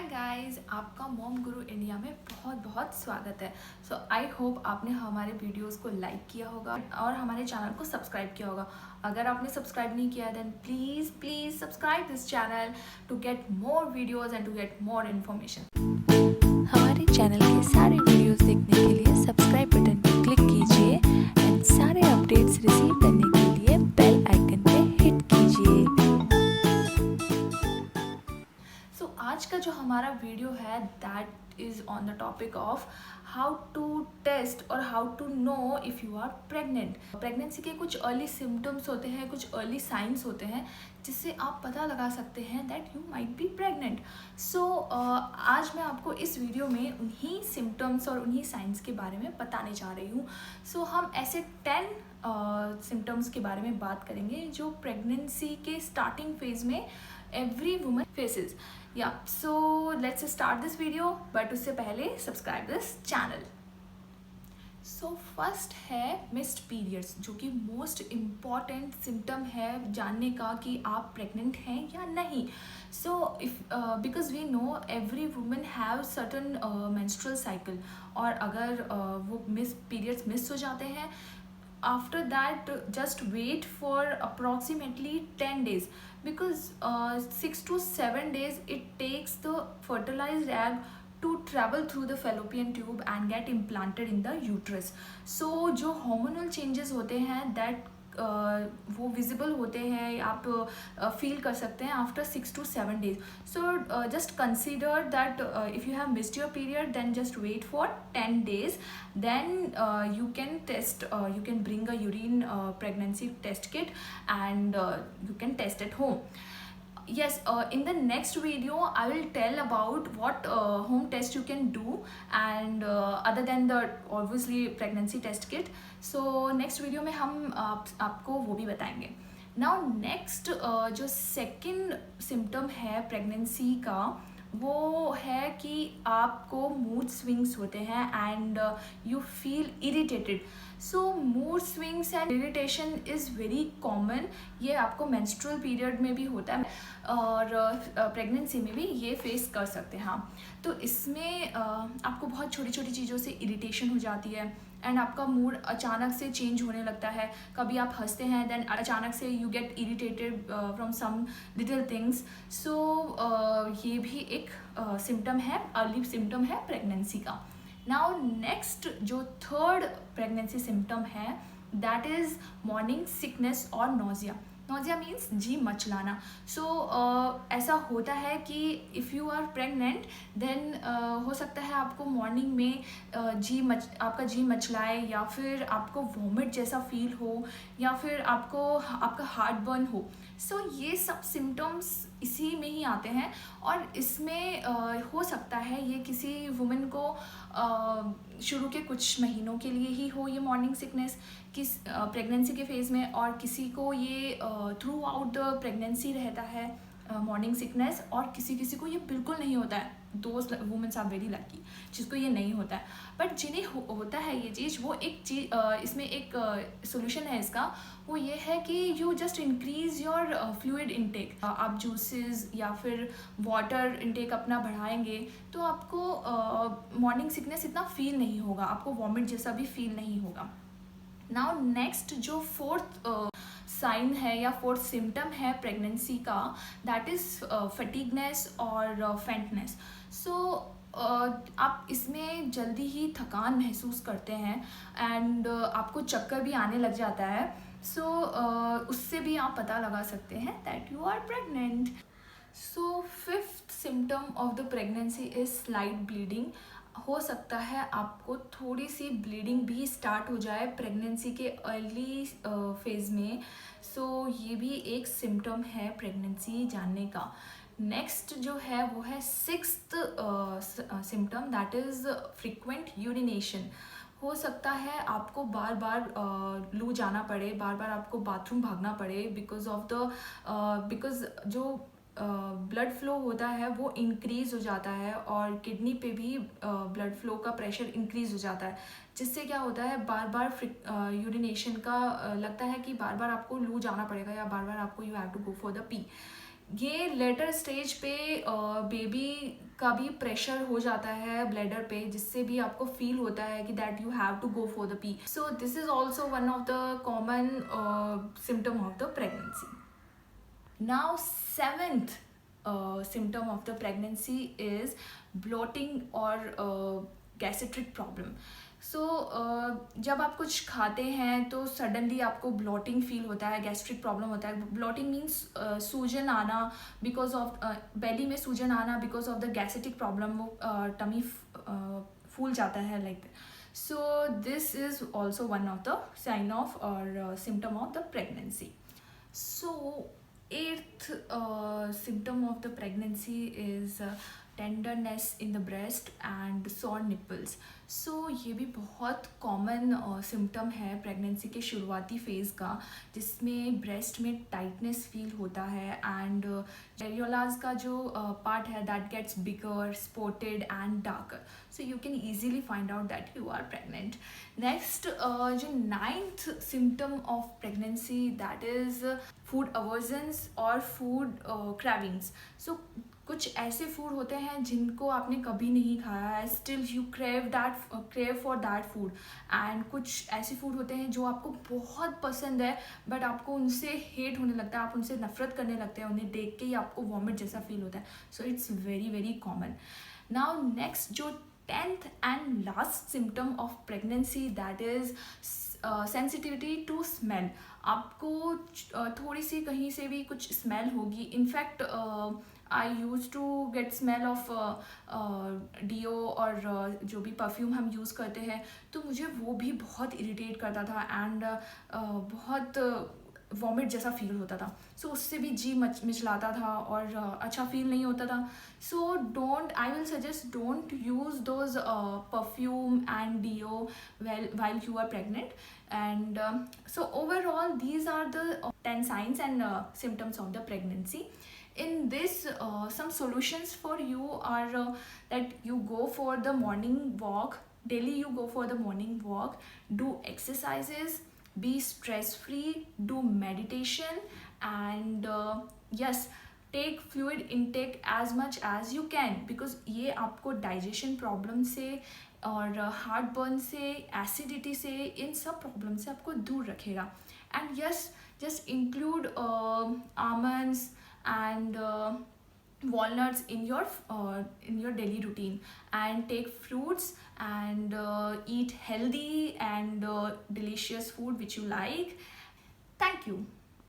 Hi guys, आपका mom गुरु India में बहुत बहुत स्वागत है। सो आई होप आपने हमारे वीडियोस को लाइक किया होगा और हमारे चैनल को सब्सक्राइब किया होगा। अगर आपने सब्सक्राइब नहीं किया then please please subscribe this channel to get more videos and to get more information. हमारे चैनल के सारे वीडियोस देखने के लिए सब्सक्राइब बटन पर क्लिक कीजिए एंड सारे अपडेट्स रिसीव करने के लिए बेल आइकन पे हिट कीजिए। सो आज का जो हमारा वीडियो है that is on the topic of how to test और how to know if you are pregnant. Pregnancy के कुछ अर्ली सिम्टम्स होते हैं, कुछ अर्ली साइंस होते हैं जिससे आप पता लगा सकते हैं that you might be pregnant. So आज मैं आपको इस वीडियो में उन्हीं सिम्टम्स और उन्हीं साइंस के बारे में बताने जा रही हूँ। सो हम ऐसे 10 सिम्टम्स के बारे में बात करेंगे जो प्रेगनेंसी के स्टार्टिंग फेज में एवरी वुमन फेसेस। या so let's start this video, but उससे पहले subscribe this channel. So first है मिस्ड पीरियड्स, जो कि मोस्ट इम्पॉर्टेंट सिम्टम है जानने का कि आप प्रेग्नेंट हैं या नहीं। So if because we know every women have certain menstrual cycle, और अगर वो पीरियड्स मिस हो जाते हैं, after that just wait for approximately 10 days, because 6 to 7 days it takes the fertilized egg to travel through the fallopian tube and get implanted in the uterus. So जो hormonal changes होते हैं that वो visible होते हैं, आप feel कर सकते हैं after 6 to 7 days. So just consider that if you have missed your period then just wait for 10 days, then you can test, you can bring a urine pregnancy test kit and you can test at home. Yes, in the next video I will tell about what home test you can do, and other than the obviously pregnancy test kit. So next video में हम आपको वो भी बताएंगे. Now next जो second symptom है pregnancy का, वो है कि आपको मूड स्विंग्स होते हैं and you feel irritated. So mood swings and irritation is very common. ये आपको मेंस्ट्रुअल पीरियड में भी होता है और प्रेगनेंसी में भी ये फेस कर सकते हैं. हाँ, तो इसमें आपको बहुत छोटी छोटी चीज़ों से इरिटेशन हो जाती है एंड आपका मूड अचानक से चेंज होने लगता है. कभी आप हंसते हैं देन अचानक से you get irritated from some little things. So ये भी एक सिम्टम है, अर्ली सिम्टम है प्रेगनेंसी का. नाउ नेक्स्ट जो थर्ड प्रेगनेंसी सिम्टम है दैट इज़ मॉर्निंग सिकनेस और नोजिया. नोजिया मीन्स जी मचलाना. सो ऐसा होता है कि if you are pregnant then हो सकता है आपको मॉर्निंग में आपका जी मचलाए, या फिर आपको वॉमिट जैसा फील हो, या फिर आपका हार्ट बर्न हो. सो ये सब सिम्टम्स इसी में ही आते हैं, और इसमें हो सकता है ये किसी वुमेन को शुरू के कुछ महीनों के लिए ही हो ये मॉर्निंग सिकनेस किस प्रेगनेंसी के फेज़ में, और किसी को ये थ्रू आउट द प्रेगनेंसी रहता है मॉर्निंग सिकनेस, और किसी को ये बिल्कुल नहीं होता है. Those womens are very lucky जिसको ये नहीं होता है. बट जिन्हें होता है ये चीज़, वो एक चीज़ इसमें एक सोल्यूशन है इसका. वो ये है कि you just increase your fluid intake. आप जूसेस या फिर वाटर इनटेक अपना बढ़ाएंगे तो आपको मॉर्निंग सिकनेस इतना फील नहीं होगा, आपको वॉमिट जैसा भी फील नहीं होगा. नाउ नेक्स्ट जो फोर्थ साइन है या फोर्थ सिम्टम है प्रेगनेंसी का, दैट इज़ फटीगनेस और फेंटनेस. सो आप इसमें जल्दी ही थकान महसूस करते हैं एंड आपको चक्कर भी आने लग जाता है. सो उससे भी आप पता लगा सकते हैं that you are pregnant. So fifth symptom of the pregnancy is slight bleeding. हो सकता है आपको थोड़ी सी ब्लीडिंग भी स्टार्ट हो जाए प्रेगनेंसी के अर्ली फेज़ में. सो ये भी एक सिम्टम है प्रेगनेंसी जानने का. नेक्स्ट जो है वो है sixth symptom, that is frequent urination. हो सकता है आपको बार बार लू जाना पड़े, बार बार आपको बाथरूम भागना पड़े बिकॉज जो ब्लड फ्लो होता है वो इंक्रीज़ हो जाता है, और किडनी पे भी ब्लड फ्लो का प्रेशर इंक्रीज़ हो जाता है, जिससे क्या होता है बार बार यूरिनेशन का लगता है कि बार बार आपको लू जाना पड़ेगा, या बार बार आपको you have to go for the pee. ये लेटर स्टेज पे बेबी का भी प्रेशर हो जाता है ब्लैडर पे, जिससे भी आपको फील होता है कि that you have to go for the pee. So this is also one of the common symptom of the pregnancy. Now, seventh symptom of the pregnancy is bloating or gastric problem. सो जब आप कुछ खाते हैं तो suddenly आपको blotting feel होता है, gastric problem होता है. ब्लॉटिंग मीन्स सूजन आना बिकॉज ऑफ बेली में सूजन आना because of the gastric problem. वो टमी फूल जाता है like. So this is also one of the sign of और symptom of the pregnancy. So, eighth symptom of the pregnancy is tenderness in the breast and sore nipples. So ये भी बहुत common symptom है pregnancy के शुरुआती phase का, जिसमें breast में टाइटनेस फील होता है एंड एरियोलाज का जो पार्ट है that gets bigger, spotted and darker. So you can easily find out that you are pregnant. Next जो ninth symptom of pregnancy that is food aversions और फूड क्रेविंग्स. सो कुछ ऐसे food होते हैं जिनको आपने कभी नहीं खाया है, still you crave for that food. And कुछ ऐसे फूड होते हैं जो आपको बहुत पसंद है बट आपको उनसे हेट होने लगता है, आप उनसे नफरत करने लगते हैं, उन्हें देख के ही आपको वॉमिट जैसा फील होता है. So it's very very common. Now next जो 10th and last symptom of pregnancy that is sensitivity to smell. आपको थोड़ी सी कहीं से भी कुछ स्मेल होगी. In fact I use to get smell of deo और जो भी परफ्यूम हम यूज़ करते हैं, तो मुझे वो भी बहुत इरिटेट करता था एंड बहुत वॉमिट जैसा फील होता था. सो उससे भी जी मिचलाता था और अच्छा फील नहीं होता था. So I will suggest don't use those perfume and deo while you are pregnant. And so overall these are the 10 signs and symptoms of the pregnancy. In this some solutions for you are that you go for the morning walk daily. You go for the morning walk, do exercises, be stress free, do meditation, and yes, take fluid intake as much as you can, because ये आपको digestion problem से और heart burn से, acidity से, इन सब problem से आपको दूर रखेगा. And yes, just include almonds and walnuts in your daily routine, and take fruits and eat healthy and delicious food which you like. Thank you.